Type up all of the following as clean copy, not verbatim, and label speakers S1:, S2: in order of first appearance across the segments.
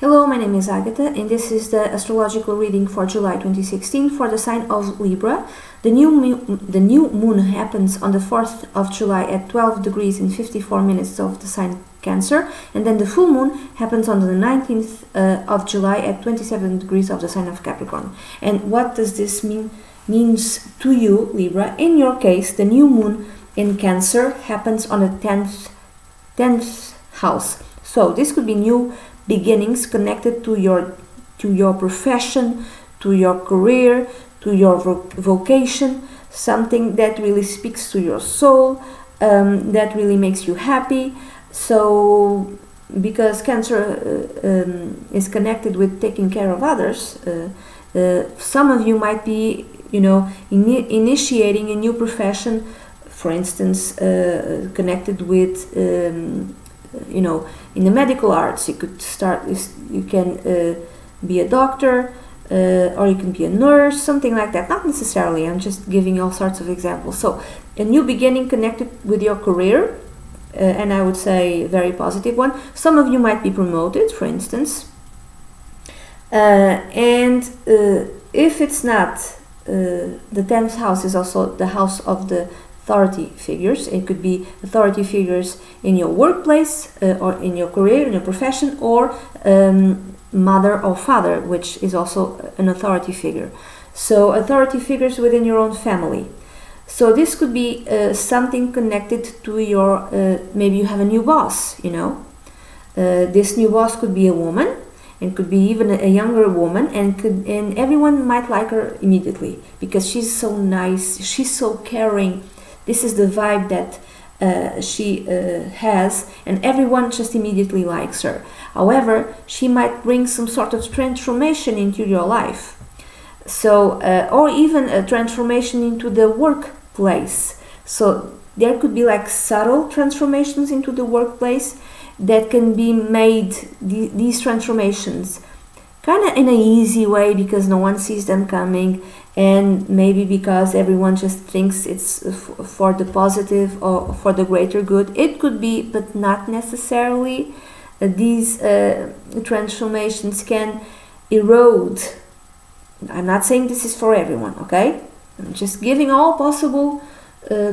S1: Hello, my name is Agatha, and this is the astrological reading for July 2016 for the sign of Libra. The new moon happens on the 4th of July at 12 degrees and 54 minutes of the sign Cancer, and then the full moon happens on the 19th of July at 27 degrees of the sign of Capricorn. And what does this means to you, Libra? In your case, the new moon in Cancer happens on the 10th house. So this could be new beginnings connected to your profession, to your career, to your vocation, something that really speaks to your soul, that really makes you happy. So because Cancer is connected with taking care of others, some of you might be, initiating a new profession, for instance, connected with in the medical arts. You could start, you can be a doctor, or you can be a nurse, something like that. Not necessarily, I'm just giving all sorts of examples. So a new beginning connected with your career, and I would say a very positive one. Some of you might be promoted, for instance, and if it's not, the 10th house is also the house of the authority figures. It could be authority figures in your workplace, or in your career, in your profession, or mother or father, which is also an authority figure. So authority figures within your own family. So this could be something connected to your, maybe you have a new boss, this new boss could be a woman, and could be even a younger woman, and everyone might like her immediately because she's so nice, she's so caring. This is the vibe that she has, and everyone just immediately likes her. However, she might bring some sort of transformation into your life. So, or even a transformation into the workplace. So there could be like subtle transformations into the workplace that can be made, these transformations, kind of in an easy way because no one sees them coming, and maybe because everyone just thinks it's for the positive or for the greater good. It could be, but not necessarily. These transformations can erode. I'm not saying this is for everyone, okay? I'm just giving all possible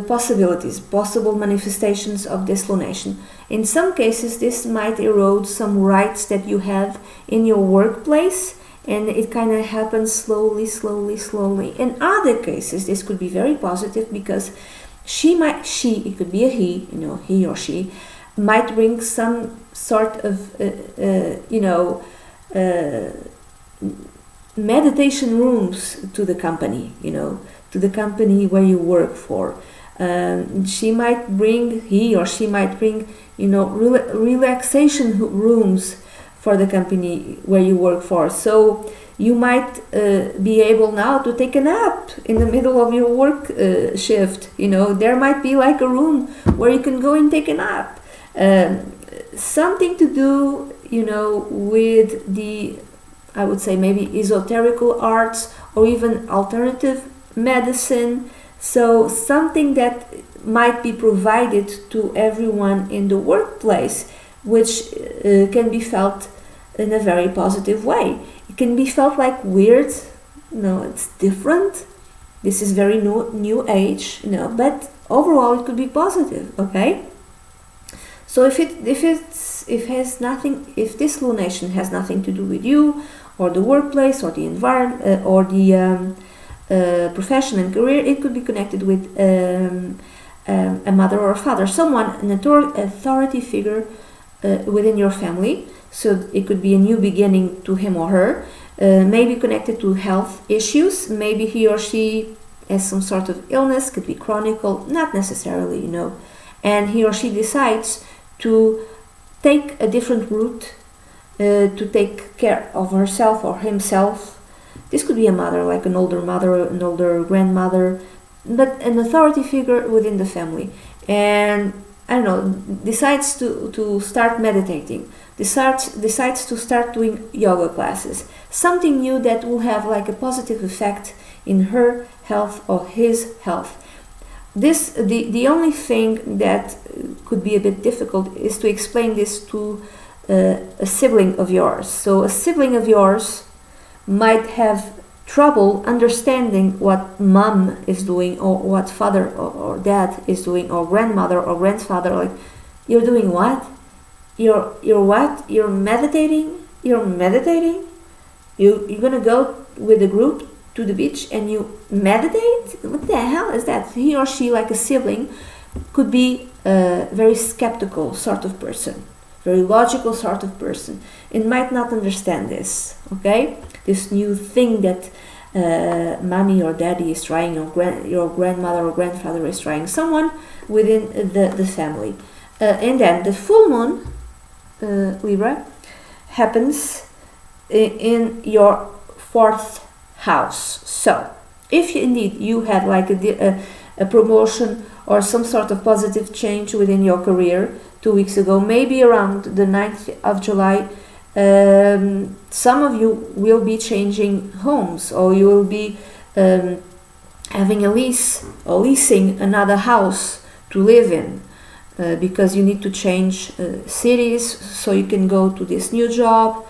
S1: possibilities, possible manifestations of this lunation. In some cases, this might erode some rights that you have in your workplace, and it kind of happens slowly. In other cases, this could be very positive because it could be a he or she, might bring some sort of, meditation rooms to the company, to the company where you work for. He or she might bring, relaxation rooms for the company where you work for. So you might be able now to take a nap in the middle of your work shift. There might be like a room where you can go and take a nap. Something to do, with the, I would say, maybe esoterical arts or even alternative medicine. So something that might be provided to everyone in the workplace, which can be felt in a very positive way. It can be felt like weird, it's different. This is very new age, but overall it could be positive, okay? So if this lunation has nothing to do with you or the workplace or the environment or the profession and career, it could be connected with a mother or a father, an authority figure within your family. So it could be a new beginning to him or her, maybe connected to health issues. Maybe he or she has some sort of illness, could be chronic, not necessarily, and he or she decides to take a different route, to take care of herself or himself. This could be a mother, like an older mother, an older grandmother, but an authority figure within the family. And decides to start meditating, decides to start doing yoga classes, something new that will have like a positive effect in her health or his health. The only thing that could be a bit difficult is to explain this to a sibling of yours. So a sibling of yours might have trouble understanding what mom is doing, or what father or dad is doing, or grandmother or grandfather. Like, you're doing what? You're what? You're meditating? You're meditating? You're gonna go with the group to the beach and you meditate? What the hell is that? He or she, like a sibling, could be a very skeptical sort of person, very logical sort of person, and might not understand this, okay? This new thing that mommy or daddy is trying, or your grandmother or grandfather is trying, someone within the family. And then the full moon, Libra, happens in your 4th house. So if indeed you had like a promotion or some sort of positive change within your career 2 weeks ago, maybe around the 9th of July, some of you will be changing homes, or you will be having a lease or leasing another house to live in, because you need to change cities so you can go to this new job.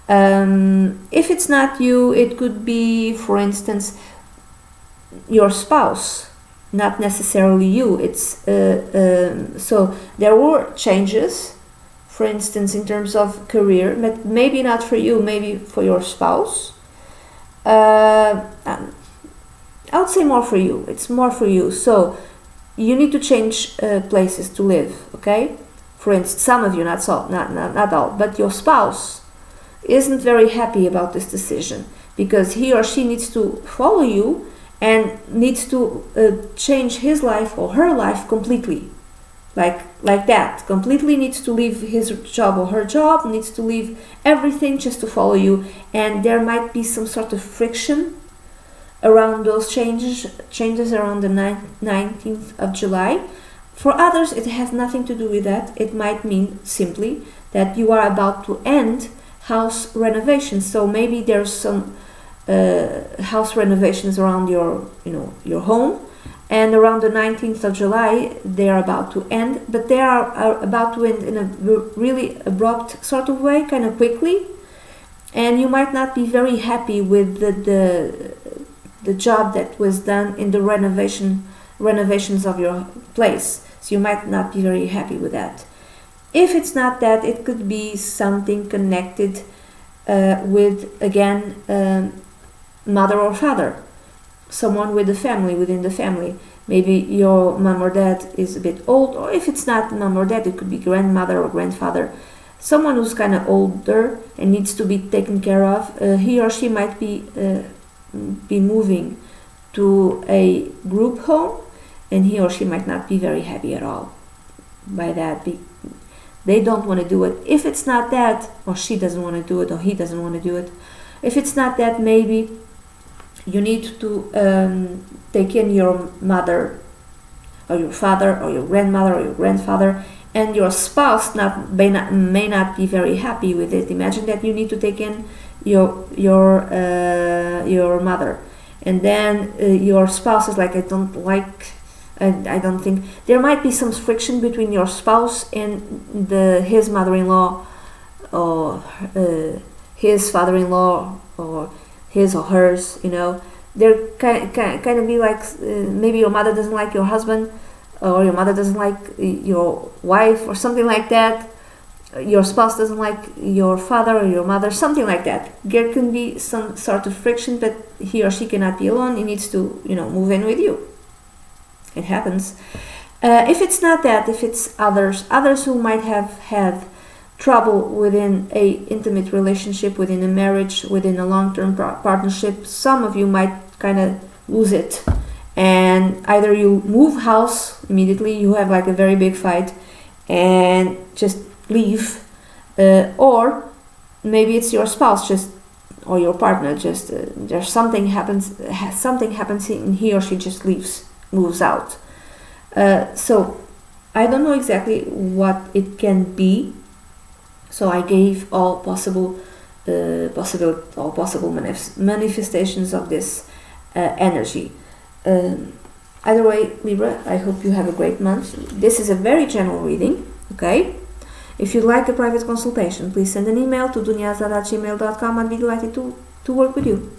S1: If it's not you, it could be, for instance, your spouse, not necessarily you. It's so there were changes, for instance, in terms of career, but maybe not for you, maybe for your spouse. I would say more for you. It's more for you. So you need to change places to live, okay? For instance, some of you, not all, but your spouse isn't very happy about this decision, because he or she needs to follow you and needs to change his life or her life completely. Like that, completely needs to leave his job or her job, needs to leave everything just to follow you, and there might be some sort of friction around those changes around the 19th of July. For others, it has nothing to do with that. It might mean simply that you are about to end house renovations. So maybe there's some house renovations around your home, and around the 19th of July they are about to end, but they are about to end in a really abrupt sort of way, kind of quickly, and you might not be very happy with the job that was done in the renovations of your place. So you might not be very happy with that. If it's not that, it could be something connected with, again, mother or father, someone with the family, within the family. Maybe your mom or dad is a bit old, or if it's not mom or dad, it could be grandmother or grandfather, someone who's kind of older and needs to be taken care of. He or she might be moving to a group home, and he or she might not be very happy at all by that. They don't want to do it. If it's not that, or she doesn't want to do it, or he doesn't want to do it, if it's not that, maybe you need to take in your mother or your father or your grandmother or your grandfather, and your spouse may not be very happy with it. Imagine that you need to take in your mother, and then your spouse is like, I don't think. There might be some friction between your spouse and his mother-in-law, or his father-in-law, or his or hers. They're kind of be like, maybe your mother doesn't like your husband, or your mother doesn't like your wife, or something like that. Your spouse doesn't like your father or your mother, something like that. There can be some sort of friction, but he or she cannot be alone. He needs to, move in with you. It happens. If it's not that, if it's others who might have had trouble within a intimate relationship, within a marriage, within a long-term partnership, some of you might kind of lose it, and either you move house immediately, you have like a very big fight and just leave, or maybe it's your spouse or your partner there's something happens and he or she just moves out. So I don't know exactly what it can be, so I gave all possible manifestations of this energy. Either way, Libra, I hope you have a great month. This is a very general reading, okay? If you'd like a private consultation, please send an email to dunyaza@gmail.com. I'd be delighted to work with you.